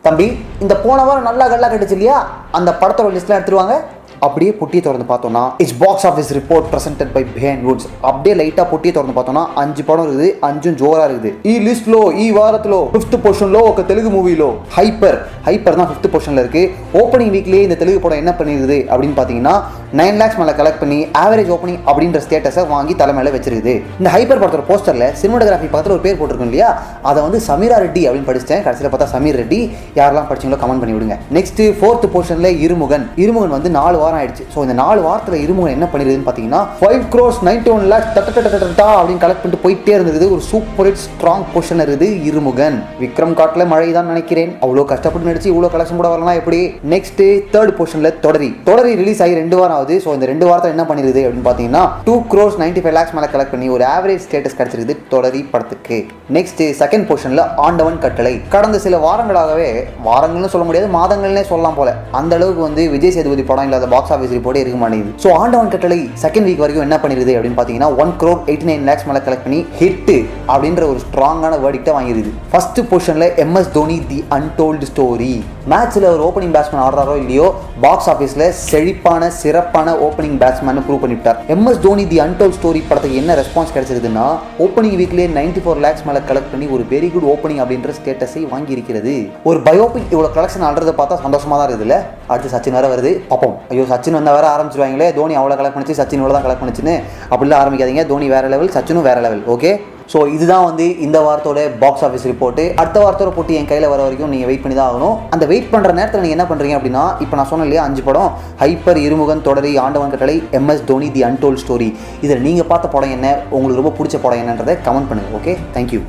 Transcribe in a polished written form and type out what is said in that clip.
தம்பி இந்த போன வாரம் நல்லா கல்லா கட்டுச்சு இல்லையா, அந்த படத்தோட லிஸ்ட்லாம் எடுத்துருவாங்க. அப்படியே பொட்டியை திறந்து பார்த்தோம்னா it's box office report presented by Behindwoods. அப்படியே லைட்டாக பொட்டியை திறந்து பார்த்தோம்னா 5 படம் இருக்குது, 5 ஜோரா இருக்குது. ఈ లిస్ట్లో ఈ వారత్లో 5th పొజిషన్లో ఒక తెలుగు మూవీలో హైపర్ தான் 5th పొజిషன்ல இருக்கு. ஓப்பனிங் வீக்லேயே இந்த தெலுங்கு படம் என்ன பண்ணிருக்குது அப்படின்னு பார்த்தீங்கன்னா 9 lakhs மேலே கலெக்ட் பண்ணி ஆவரேஜ் ஓப்பனிங் அப்படின்ற ஸ்டேட்டஸை வாங்கி தலைமையில வச்சிருக்குது. இந்த ஹைப்பர் படத்தோட போஸ்டர்ல சினிமாட்டோகிராஃபி பக்கத்தில் ஒரு பேர் போட்டிருக்கும் இல்லையா, அதை வந்து சமீரா ரெட்டி அப்படின்னு படிச்சிட்டேன். கடைசியில் பார்த்தா சமீர் ரெட்டி. யாரெல்லாம் படிச்சீங்களோ கமெண்ட் பண்ணி விடுங்க. நெக்ஸ்ட் 4th பொசிஷன்ல இருமுகன் வந்து 4 வாரம் ஆயிடுச்சு. ஸோ இந்த 4 வாரத்தில் இருமுகன் என்ன பண்ணிருக்குதுன்னு பார்த்தீங்கன்னா 5 crores 91 lakhs அப்படின்னு கலெக்ட் பண்ணிட்டு போயிட்டே இருந்தது. ஒரு சூப்பர் ஹிட் ஸ்ட்ராங் பொசிஷன் இருக்குது இருமுகன். விக்ரம் காட்டில் மழை தான் நினைக்கிறேன். அவ்வளோ கஷ்டப்பட்டு நடிச்சு இவ்வளோ கலெக்ஷன் கூட வரலாம் எப்படி. நெக்ஸ்ட் 3rd பொசிஷன்ல தொடரி ரிலீஸ் ஆகி 2 வாரம் ஆகுது. ஸோ இந்த 2 வாரத்தில் என்ன பண்ணிருக்குது அப்படின்னு பார்த்தீங்கன்னா 2 crores 95 lakhs மேலே கலெக்ட் பண்ணி ஒரு ஆவரேஜ் ஸ்டேட்டஸ் கிடைச்சிருக்குது தொடரி படத்துக்கு. நெக்ஸ்ட் 2nd பொசிஷன்ல ஆண்டவன் கட்டளை. கடந்த சில வாரங்களாகவே, வாரங்கள்னு சொல்ல முடியாது, மாதங்கள்னே சொல்லலாம் போல, அந்த அளவுக்கு வந்து விஜய் சேதுபதி படம் இல்லாத பாக்ஸ் ஆஃபீஸ் ரிப்போர்ட்டே இருக்க மாட்டேங்குது. ஸோ ஆண்டவன் கட்டளை 2nd வீக் வரைக்கும் என்ன பண்ணிருக்குது அப்படின்னு பார்த்தீங்கன்னா 1 crore 89 lakhs மேலே கலெக்ட் பண்ணி ஹிட் அப்படின்ற ஒரு ஸ்ட்ராங்கான வேர்டிக்டை வாங்கிருது. ஃபர்ஸ்ட் பொசிஷன்ல MS Dhoni the untold story. மேட்ச்ல ஒரு ஓப்பனிங் பேட்ஸ்மேன் ஆடுறாரோ இல்லையோ, பாக்ஸ் ஆஃபீஸ்ல செழிப்பான சிறப்பான ஓப்பனிங் பேட்ஸ்மேன் ப்ரூவ் பண்ணிவிட்டார். MS Dhoni the untold story படத்துக்கு என்ன ரெஸ்பான்ஸ் கிடைச்சிருக்குன்னா ஓப்பனிங் வீக்லேயே 94 lakhs மேலே கலெக்ட் பண்ணி ஒரு வெரி குட் ஓப்பனிங் அப்படின்ற ஸ்டேட்டஸை வாங்கி இருக்கிறது. ஒரு பயோபிக் இவ்வளோ கலெக்ஷன் ஆடுறதை பார்த்தா சந்தோஷமா தான் இருக்குதுல்ல. அடுத்து சச்சின் வேற வருது, பார்ப்போம். ஐயோ சச்சின் வந்தால் வேற ஆரம்பிச்சிருவாங்களே, தோனி அவ்வளோ கலெக்ட் பண்ணிச்சு, சச்சின் இவ்வளோ தான் கலெக்ட் பண்ணிச்சுன்னு அப்படிலாம் ஆரம்பிக்காதீங்க. தோனி வேற லெவல், சச்சினும் வேற லெவல். ஓகே, ஸோ இதுதான் வந்து இந்த வாரத்தோட பாக்ஸ் ஆஃபீஸ் ரிப்போர்ட்டு. அடுத்த வாரத்தோட போட்டி என் கையில் வர வரைக்கும் நீங்கள் வெயிட் பண்ணி தான் ஆகணும். அந்த வெயிட் பண்ணுற நேரத்தில் நீங்கள் என்ன பண்ணுறீங்க அப்படின்னா, இப்போ நான் சொன்னேன் இல்லையா 5 படம், ஹைப்பர், இருமுகன், தொடரி, ஆண்டவன் கட்டளை, MS Dhoni the untold story, இதில் நீங்கள் பார்த்த படம் என்ன, உங்களுக்கு ரொம்ப பிடிச்ச படம் என்னன்றதை கமெண்ட் பண்ணுங்கள். Okay, thank you.